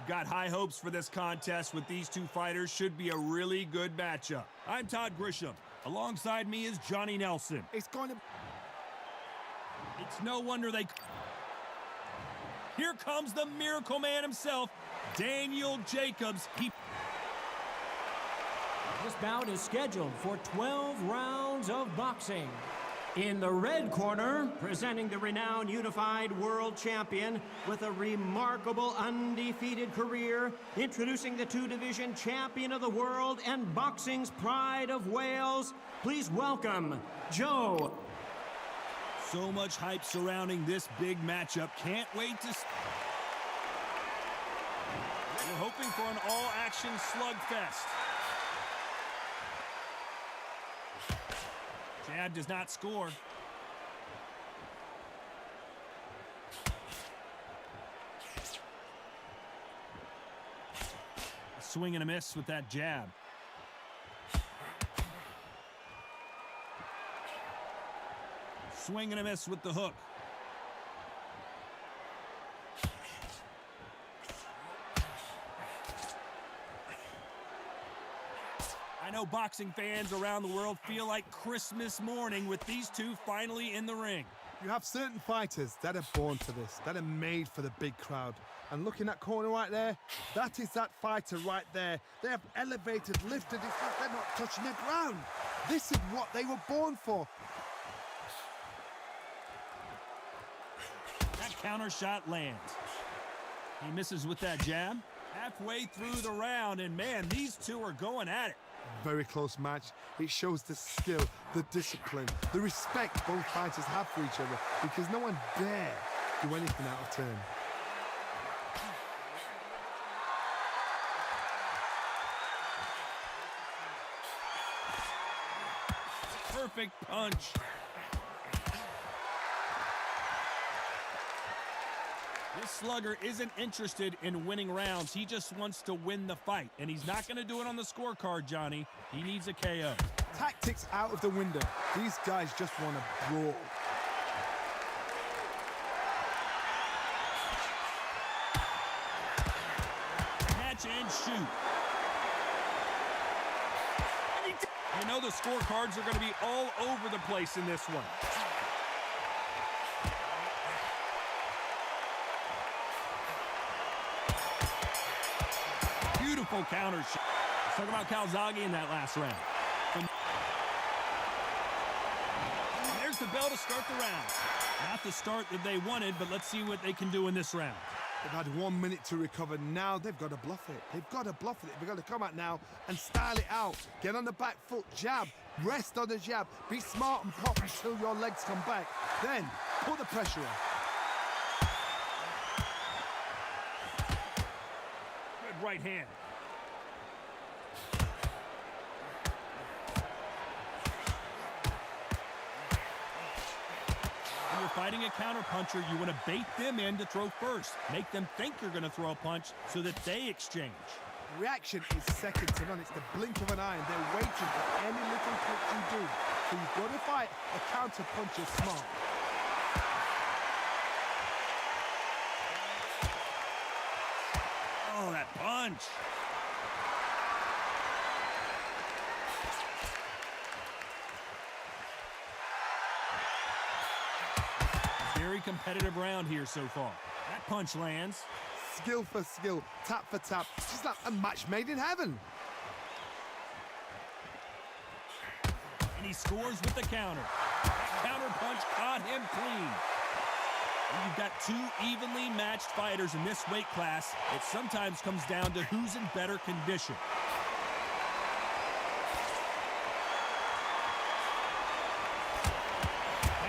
got high hopes for this contest with these two fighters. Should be a really good matchup. I'm Todd Grisham. Alongside me is Johnny Nelson. It's no wonder they... Here comes the Miracle Man himself, Daniel Jacobs. This bout is scheduled for 12 rounds of boxing. In the red corner, presenting the renowned unified world champion with a remarkable undefeated career, introducing the two-division champion of the world and boxing's pride of Wales, please welcome Joe. So much hype surrounding this big matchup. Can't wait to... We're hoping for an all-action slugfest. Jab does not score. A swing and a miss with that jab. Swing and a miss with the hook. I know boxing fans around the world feel like Christmas morning with these two finally in the ring. You have certain fighters that are born for this, that are made for the big crowd. And look in that corner right there, that is that fighter right there. They have elevated, lifted, it's like they're not touching the ground. This is what they were born for. That counter shot lands. He misses with that jab. Halfway through the round, and man, these two are going at it. Very close match. It shows the skill, the discipline, the respect both fighters have for each other, because no one dare do anything out of turn. Perfect punch. This slugger isn't interested in winning rounds. He just wants to win the fight. And he's not going to do it on the scorecard, Johnny. He needs a KO. Tactics out of the window. These guys just want to brawl. Catch and shoot. You know the scorecards are going to be all over the place in this one. Beautiful counter shot. Let's talk about Calzaghe in that last round. And there's the bell to start the round. Not the start that they wanted, but let's see what they can do in this round. They've had 1 minute to recover. Now they've got to bluff it. They've got to bluff it. They've got to come out now and style it out. Get on the back foot, jab, rest on the jab. Be smart and pop until your legs come back. Then put the pressure on. Good right hand. When you're fighting a counterpuncher, you want to bait them in to throw first. Make them think you're going to throw a punch so that they exchange. Reaction is second to none. It's the blink of an eye, and they're waiting for any little punch you do. So you've got to fight a counterpuncher smart. Oh, that punch. Very competitive round here so far. That punch lands. Skill for skill, tap for tap. It's just like a match made in heaven. And he scores with the counter. That counter punch caught him clean. When you've got two evenly matched fighters in this weight class, it sometimes comes down to who's in better condition.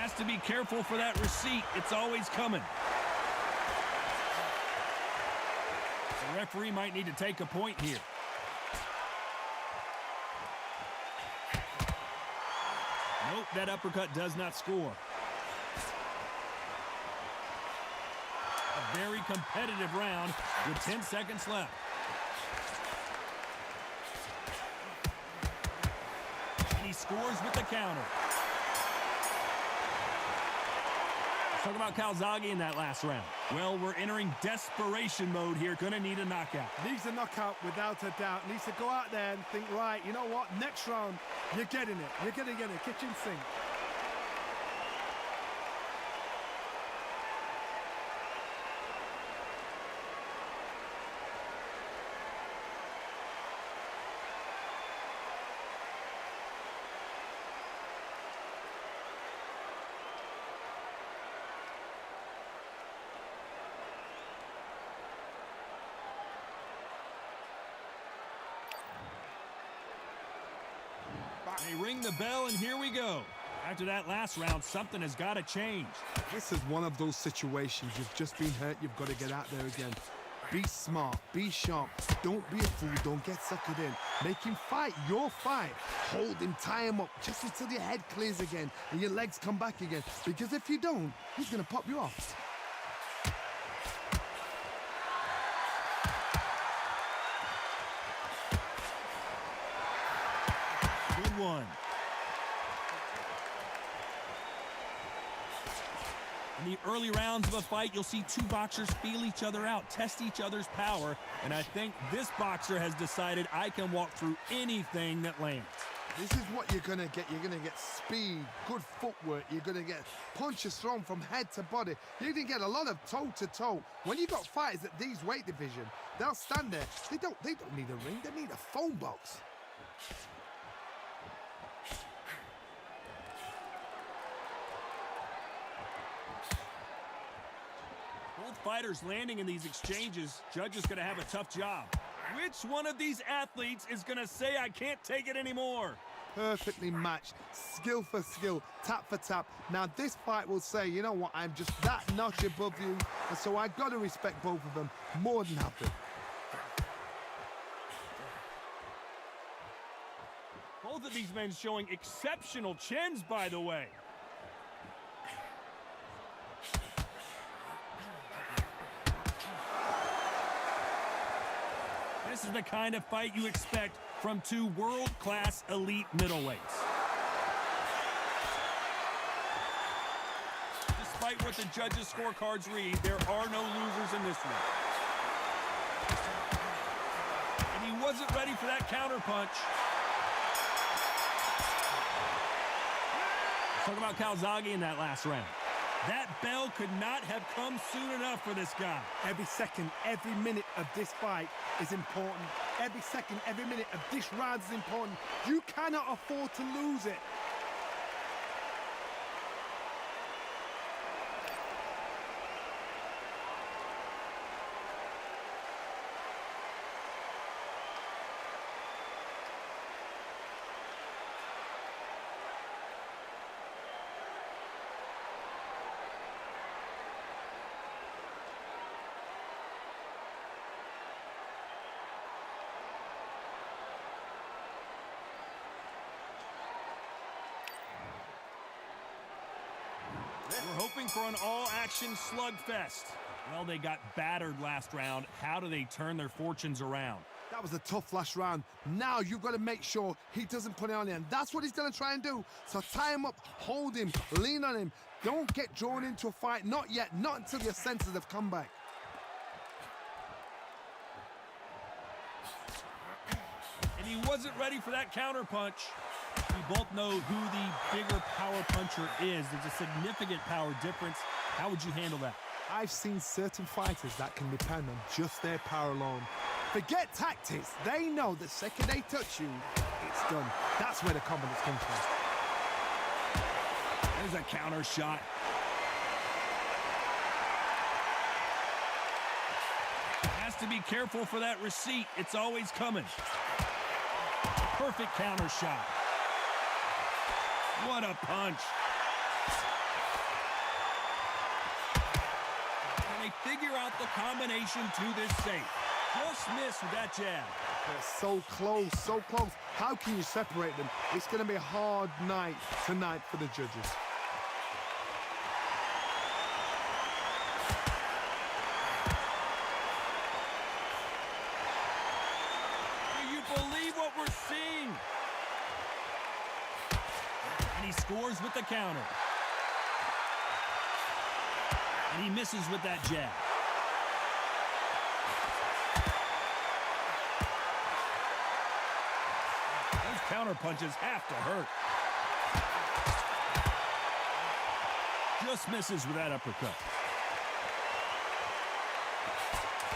Has to be careful for that receipt. It's always coming. The referee might need to take a point here. Nope, that uppercut does not score. A very competitive round with 10 seconds left. And he scores with the counter. Talk about Calzaghe in that last round. Well, we're entering desperation mode here. Gonna need a knockout. Needs a knockout without a doubt. Needs to go out there and think, right, you know what? Next round, you're getting it. You're going to get it. Kitchen sink. They ring the bell, and here we go. After that last round, something has got to change. This is one of those situations. You've just been hurt. You've got to get out there again. Be smart. Be sharp. Don't be a fool. Don't get suckered in. Make him fight your fight. Hold him. Tie him up just until your head clears again and your legs come back again. Because if you don't, he's going to pop you off. Good one. In the early rounds of a fight, you'll see two boxers feel each other out, test each other's power, and I think this boxer has decided I can walk through anything that lands. This is what you're going to get. You're going to get speed, good footwork. You're going to get punches thrown from head to body. You're going to get a lot of toe-to-toe. When you've got fighters at these weight division, they'll stand there. They don't need a ring. They need a phone box. Both fighters landing in these exchanges. Judge is going to have a tough job. Which one of these athletes is going to say, I can't take it anymore? Perfectly matched, skill for skill, tap for tap. Now this fight will say, you know what, I'm just that notch above you, and so I've got to respect both of them more than happy. Both of these men showing exceptional chins, by the way. This is the kind of fight you expect from two world-class elite middleweights. Despite what the judges' scorecards read, there are no losers in this one. And he wasn't ready for that counterpunch. Talk about Calzaghe in that last round. That bell could not have come soon enough for this guy. Every second, every minute of this fight is important. Every second, every minute of this round is important. You cannot afford to lose it. We're hoping for an all-action slugfest. Well, they got battered last round. How do they turn their fortunes around? That was a tough last round. Now you've got to make sure he doesn't put it on him. That's what he's going to try and do. So tie him up, hold him, lean on him. Don't get drawn into a fight. Not yet. Not until your senses have come back. And he wasn't ready for that counterpunch. We both know who the bigger power puncher is. There's a significant power difference. How would you handle that? I've seen certain fighters that can depend on just their power alone. Forget tactics. They know the second they touch you, it's done. That's where the confidence comes from. There's a counter shot. Has to be careful for that receipt. It's always coming. Perfect counter shot. What a punch. Can they figure out the combination to this safe? Just missed with that jab. They're so close, so close. How can you separate them? It's going to be a hard night tonight for the judges. Do you believe what we're seeing? And he scores with the counter. And he misses with that jab. Those counter punches have to hurt. Just misses with that uppercut.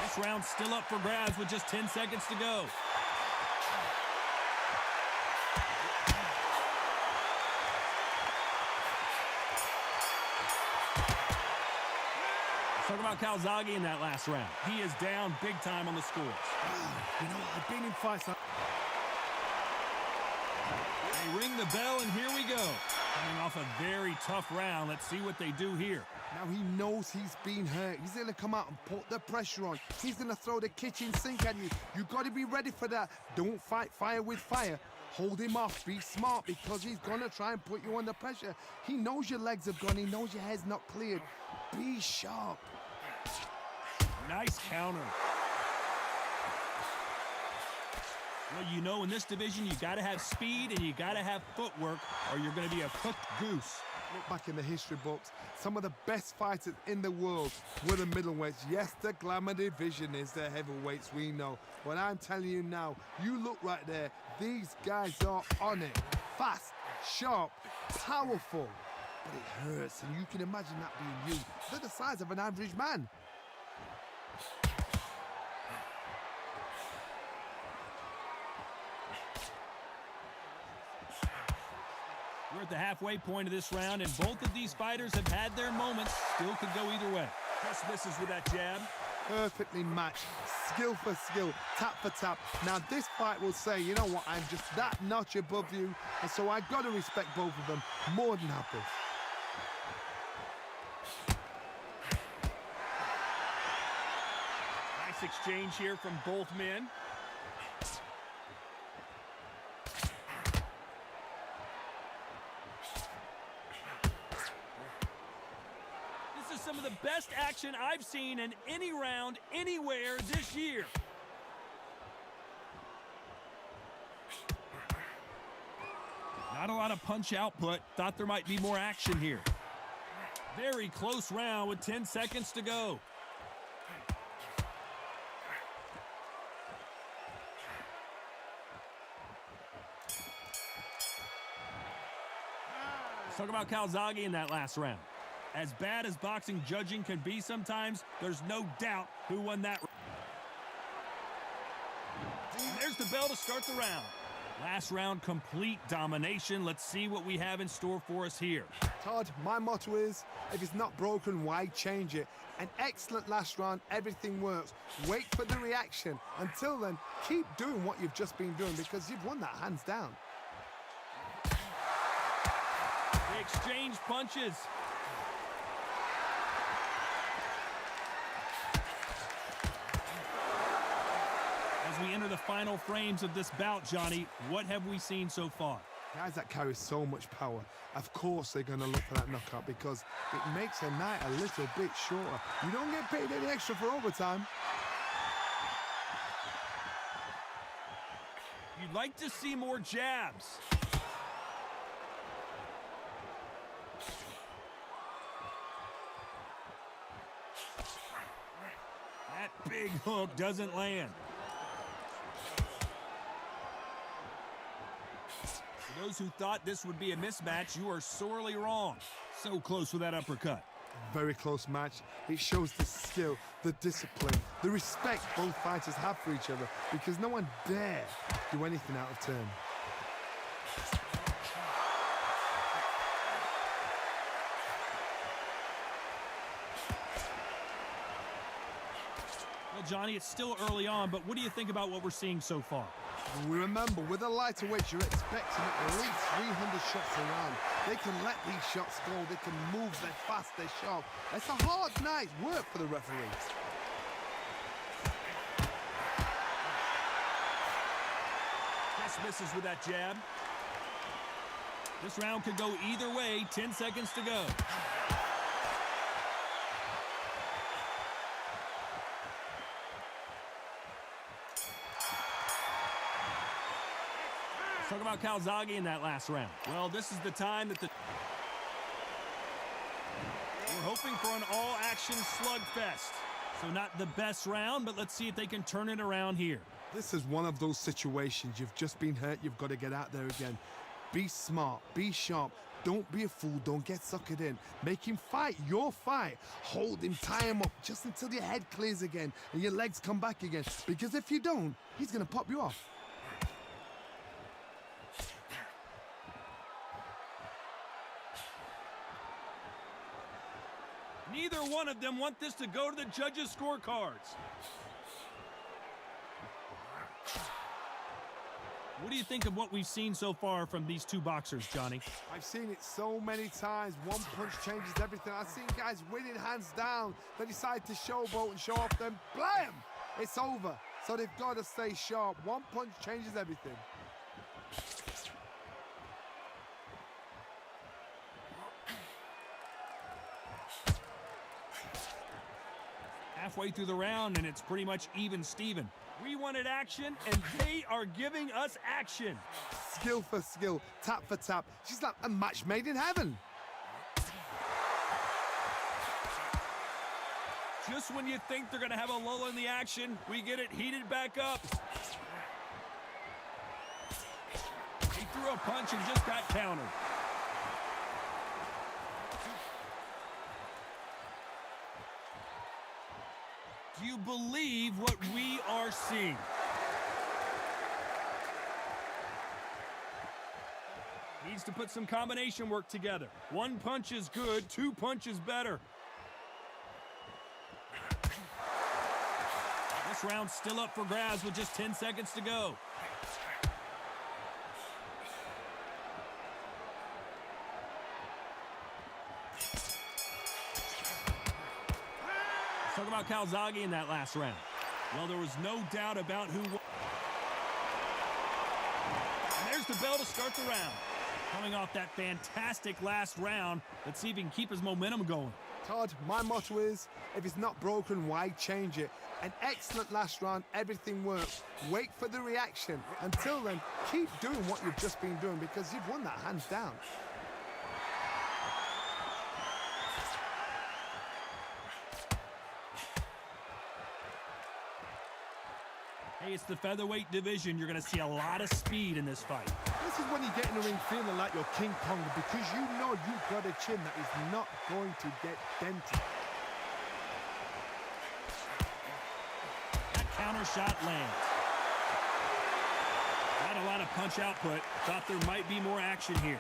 This round's still up for grabs with just 10 seconds to go. Talk about Calzaghe in that last round. He is down big time on the scores. You know, I've been in fights. They ring the bell, and here we go. Coming off a very tough round. Let's see what they do here. Now he knows he's been hurt. He's going to come out and put the pressure on. He's going to throw the kitchen sink at you. You've got to be ready for that. Don't fight fire with fire. Hold him off. Be smart, because he's going to try and put you under pressure. He knows your legs have gone. He knows your head's not cleared. Be sharp. Nice counter. Well, you know, in this division, you got to have speed and you got to have footwork, or you're going to be a cooked goose. Look back in the history books. Some of the best fighters in the world were the middleweights. Yes, the glamour division is the heavyweights, we know. But I'm telling you now, you look right there. These guys are on it. Fast, sharp, powerful. But it hurts, and you can imagine that being you. They're the size of an average man. We're at the halfway point of this round, and both of these fighters have had their moments. Still could go either way. Just misses with that jab. Perfectly matched, skill for skill, tap for tap. Now this fight will say, you know what, I'm just that notch above you, and so I've got to respect both of them. More than happy. Nice exchange here from both men. This is some of the best action I've seen in any round, anywhere this year. Not a lot of punch output. Thought there might be more action here. Very close round with 10 seconds to go. Let's talk about Calzaghe in that last round. As bad as boxing judging can be sometimes, there's no doubt who won that. And there's the bell to start the round. Last round, complete domination. Let's see what we have in store for us here. Todd, my motto is, if it's not broken, why change it? An excellent last round, everything works. Wait for the reaction. Until then, keep doing what you've just been doing, because you've won that hands down. They exchange punches. As we enter the final frames of this bout, Johnny, what have we seen so far? Guys that carry so much power, of course they're going to look for that knockout, because it makes a night a little bit shorter. You don't get paid any extra for overtime. You'd like to see more jabs. That big hook doesn't land. For those who thought this would be a mismatch, you are sorely wrong. So close with that uppercut. Very close match. It shows the skill, the discipline, the respect both fighters have for each other, because no one dare do anything out of turn. Well, Johnny, it's still early on, but what do you think about what we're seeing so far? We remember, with the lighter weights, you're expecting at least 300 shots around. They can let these shots go. They can move. They're fast. They're sharp. It's a hard night's work for the referees. Just misses with that jab. This round could go either way. 10 seconds to go. Talk about Calzaghe in that last round. Well, this is the time that we're hoping hoping for an all-action slugfest. So not the best round, but let's see if they can turn it around here. This is one of those situations. You've just been hurt. You've got to get out there again. Be smart. Be sharp. Don't be a fool. Don't get suckered in. Make him fight your fight. Hold him, tie him up just until your head clears again and your legs come back again. Because if you don't, he's going to pop you off. Neither one of them want this to go to the judges' scorecards. What do you think of what we've seen so far from these two boxers, Johnny? I've seen it so many times. One punch changes everything. I've seen guys winning hands down. They decide to showboat and show off them. Blam! It's over. So they've got to stay sharp. One punch changes everything. Halfway through the round, and it's pretty much even Steven. We wanted action, and they are giving us action. Skill for skill, tap for tap. She's like a match made in heaven. Just when you think they're going to have a lull in the action, we get it heated back up. He threw a punch and just got countered. Do you believe what we are seeing? Needs to put some combination work together. One punch is good, two punches better. This round's still up for grabs with just 10 seconds to go. Talk about Calzaghe in that last round. Well, there was no doubt about who won. And there's the bell to start the round. Coming off that fantastic last round, let's see if he can keep his momentum going. Todd, my motto is, if it's not broken, why change it? An excellent last round, everything works. Wait for the reaction. Until then, keep doing what you've just been doing because you've won that hands down. Hey, it's the featherweight division. You're going to see a lot of speed in this fight. This is when you get in the ring feeling like you're King Kong because you know you've got a chin that is not going to get dented. That counter shot lands. Not a lot of punch output. Thought there might be more action here.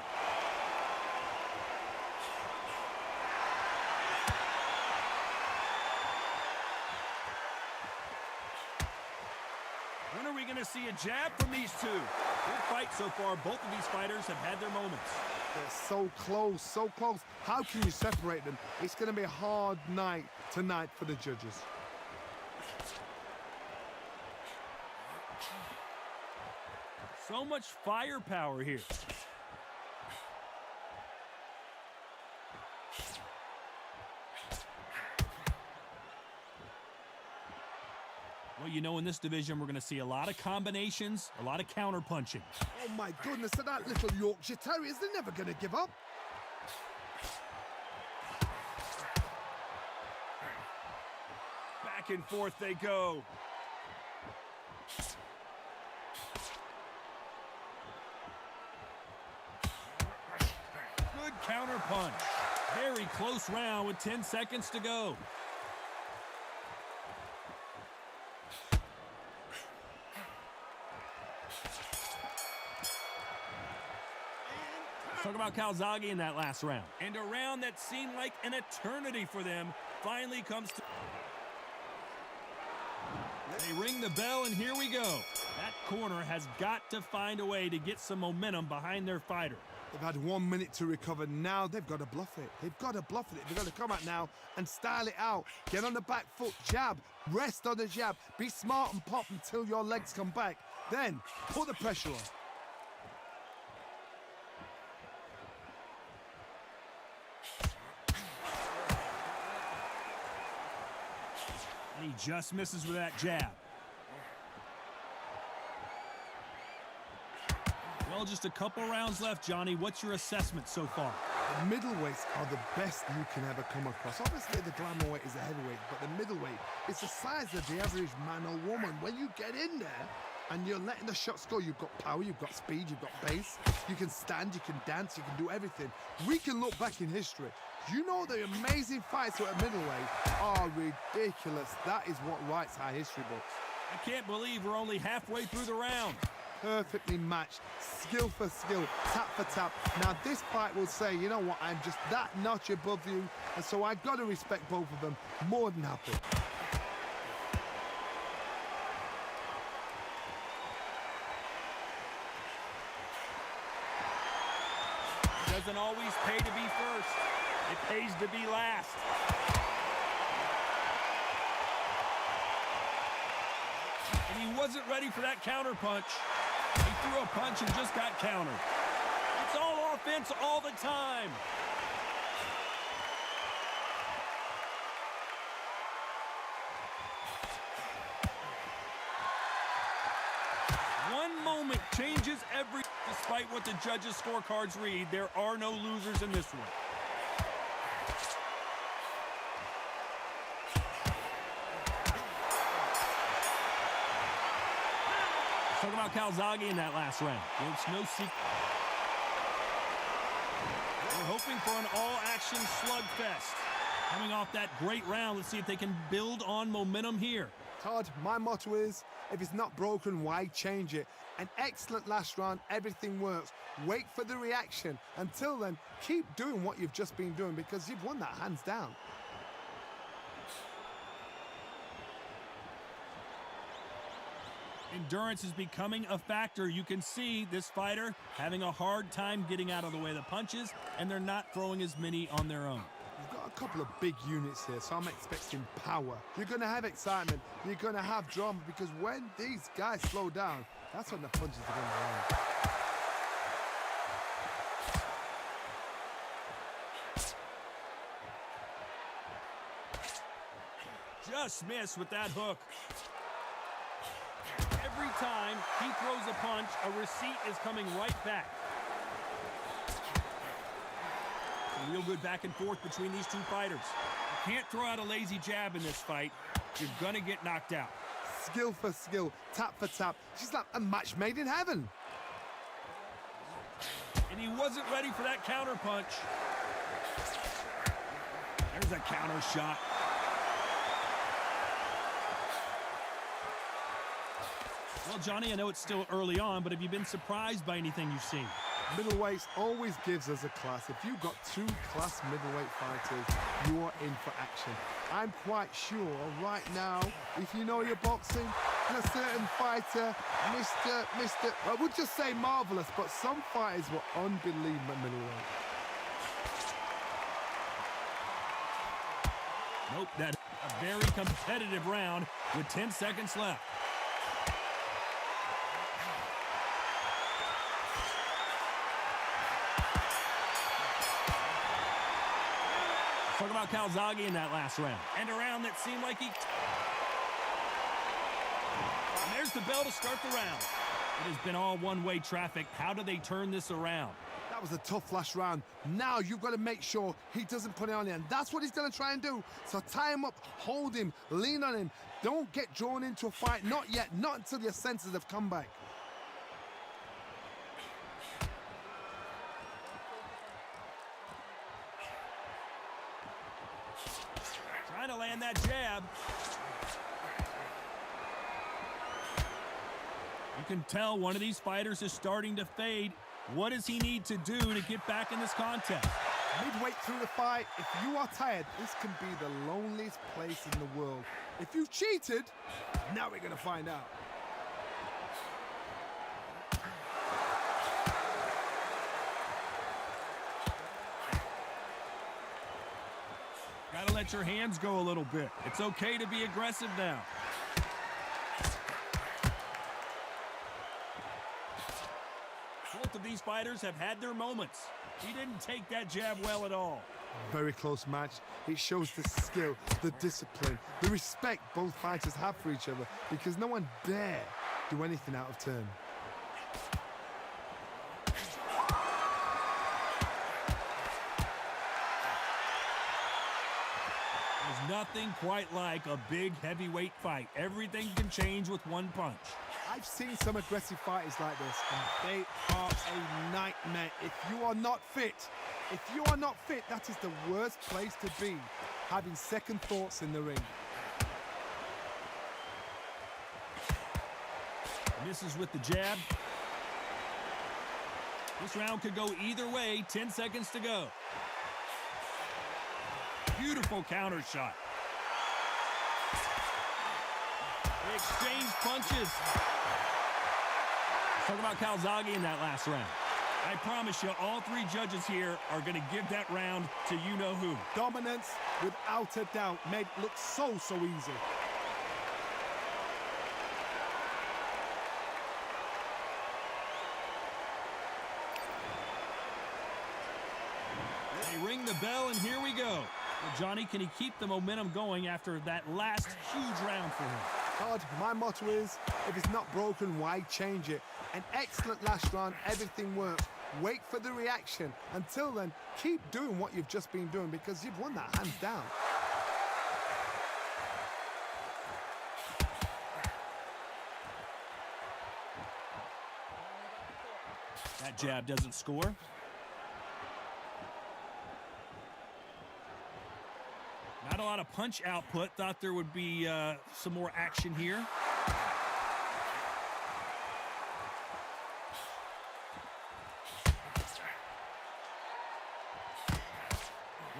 When are we going to see a jab from these two? Good fight so far. Both of these fighters have had their moments. They're so close, so close. How can you separate them? It's going to be a hard night tonight for the judges. So much firepower here. Well, you know, in this division, we're going to see a lot of combinations, a lot of counter punching. Oh my goodness, so that little Yorkshire Terriers, they're never going to give up. Back and forth they go. Good counter punch. Very close round with 10 seconds to go. Talk about Calzaghe in that last round. And a round that seemed like an eternity for them finally comes to... They ring the bell, and here we go. That corner has got to find a way to get some momentum behind their fighter. They've had 1 minute to recover. Now they've got to bluff it. They've got to bluff it. They've got to come out now and style it out. Get on the back foot, jab, rest on the jab. Be smart and pop until your legs come back. Then put the pressure on. And he just misses with that jab. Well, Well, just a couple rounds left, Johnny. What's your assessment so far? The middleweights are the best you can ever come across. Obviously, the glamour weight is a heavyweight, but the middleweight is the size of the average man or woman. When you get in there and you're letting the shots go, you've got power, you've got speed, you've got pace, you can stand, you can dance, you can do everything. We can look back in history. You know the amazing fights at middleweight are ridiculous. That is what writes our history books. I can't believe we're only halfway through the round. Perfectly matched, skill for skill, tap for tap. Now this fight will say, you know what, I'm just that notch above you, and so I've got to respect both of them. More than happy. Doesn't always pay to be first. It pays to be last. And he wasn't ready for that counter punch. He threw a punch and just got countered. It's all offense all the time. One moment changes every... Despite what the judges' scorecards read, there are no losers in this one. Talk about Calzaghe in that last round. Well, it's no secret. We're hoping for an all-action slugfest. Coming off that great round, let's see if they can build on momentum here. Todd, my motto is, if it's not broken, why change it? An excellent last round, everything works. Wait for the reaction. Until then, keep doing what you've just been doing because you've won that hands down. Endurance is becoming a factor. You can see this fighter having a hard time getting out of the way of the punches, and they're not throwing as many on their own. You've got a couple of big units here, so I'm expecting power. You're going to have excitement. You're going to have drama because when these guys slow down, that's when the punches are going to land. Just missed with that hook. Every time he throws a punch, a receipt is coming right back. A real good back and forth between these two fighters. You can't throw out a lazy jab in this fight. You're going to get knocked out. Skill for skill, tap for tap. She's like a match made in heaven. And he wasn't ready for that counter punch. There's a counter shot. Well, Johnny, I know it's still early on, but have you been surprised by anything you've seen? Middleweights always gives us a class. If you've got two class middleweight fighters, you are in for action. I'm quite sure right now, if you know your boxing, a certain fighter, I would just say marvelous, but some fighters were unbelievable at middleweight. Nope, that's a very competitive round with 10 seconds left. Talk about Calzaghe in that last round. And a round that seemed like he... And there's the bell to start the round. It has been all one-way traffic. How do they turn this around? That was a tough last round. Now you've got to make sure he doesn't put it on you, and that's what he's going to try and do. So tie him up, hold him, lean on him. Don't get drawn into a fight. Not yet. Not until your senses have come back. Trying to land that jab. You can tell one of these fighters is starting to fade. What does he need to do to get back in this contest? Midway through the fight, if you are tired, this can be the loneliest place in the world. If you cheated, now we're going to find out. Gotta let your hands go a little bit. It's okay to be aggressive now. Both of these fighters have had their moments. He didn't take that jab well at all. Very close match. It shows the skill, the discipline, the respect both fighters have for each other because no one dare do anything out of turn. There's nothing quite like a big heavyweight fight. Everything can change with one punch. I've seen some aggressive fighters like this, and they are a nightmare. If you are not fit, that is the worst place to be, having second thoughts in the ring. Misses with the jab. This round could go either way. 10 seconds to go. Beautiful counter shot. They exchange punches. Let's talk about Calzaghe in that last round. I promise you, all three judges here are going to give that round to you-know-who. Dominance, without a doubt, made it look so easy. They ring the bell, and here we go. Well, Johnny, can he keep the momentum going after that last huge round for him? God, my motto is, if it's not broken, why change it? An excellent last round, everything works. Wait for the reaction. Until then, keep doing what you've just been doing because you've won that hands down. That jab doesn't score. Not a lot of punch output. Thought there would be some more action here.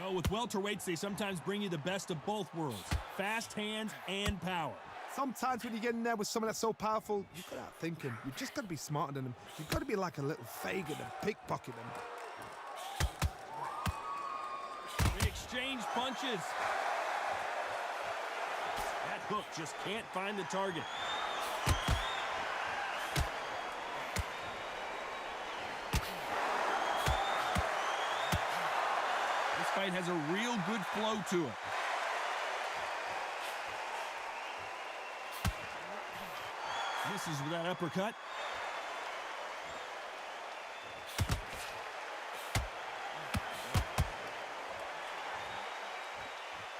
Well, with welterweights, they sometimes bring you the best of both worlds. Fast hands and power. Sometimes when you get in there with someone that's so powerful, you've got to outthink him. You've just got to be smarter than him. You've got to be like a little Fagin and pickpocket him. They exchange punches. That hook just can't find the target. This fight has a real good flow to it. Misses with that uppercut.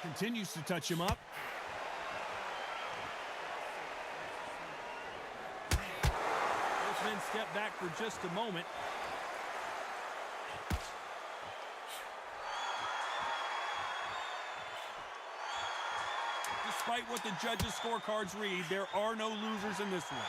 Continues to touch him up. Both men step back for just a moment. Despite what the judges' scorecards read, there are no losers in this one.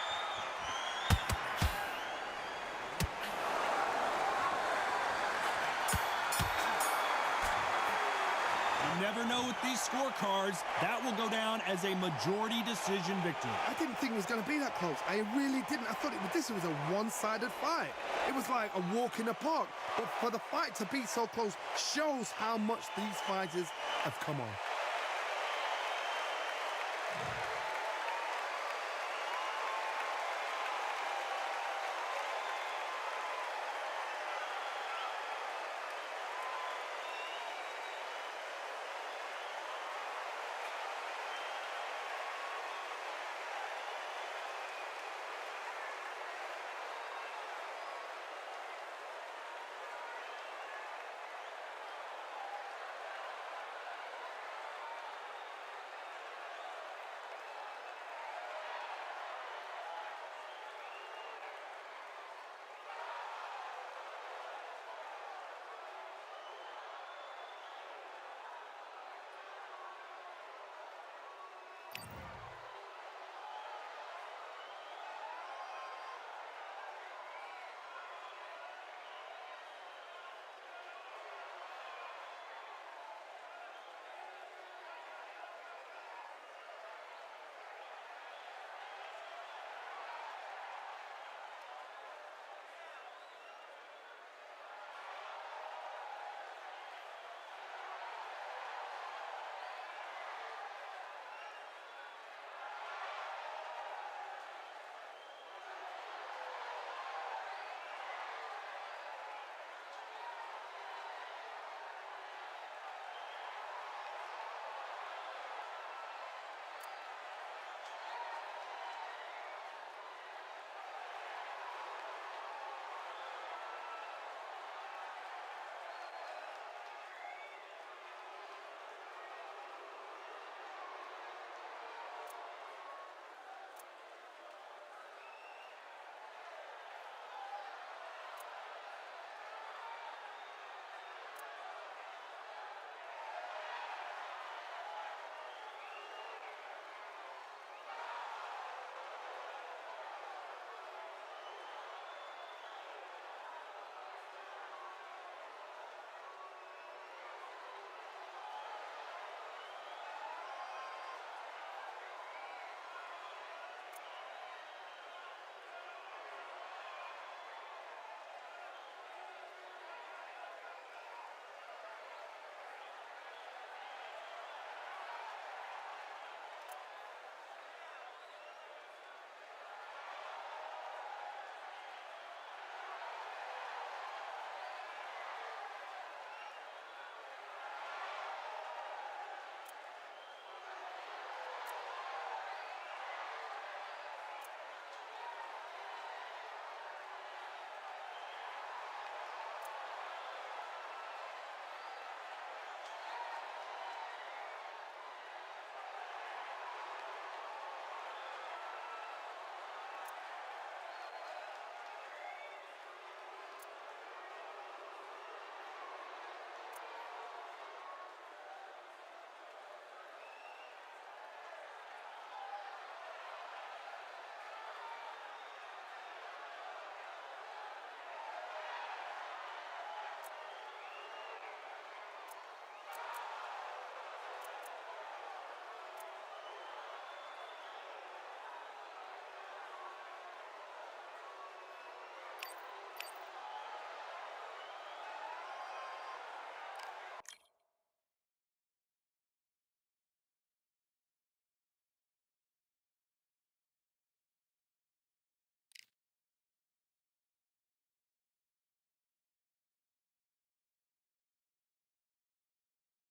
You never know with these scorecards. That will go down as a majority decision victory. I didn't think it was going to be that close. I really didn't. I thought this was a one-sided fight. It was like a walk in the park. But for the fight to be so close shows how much these fighters have come on.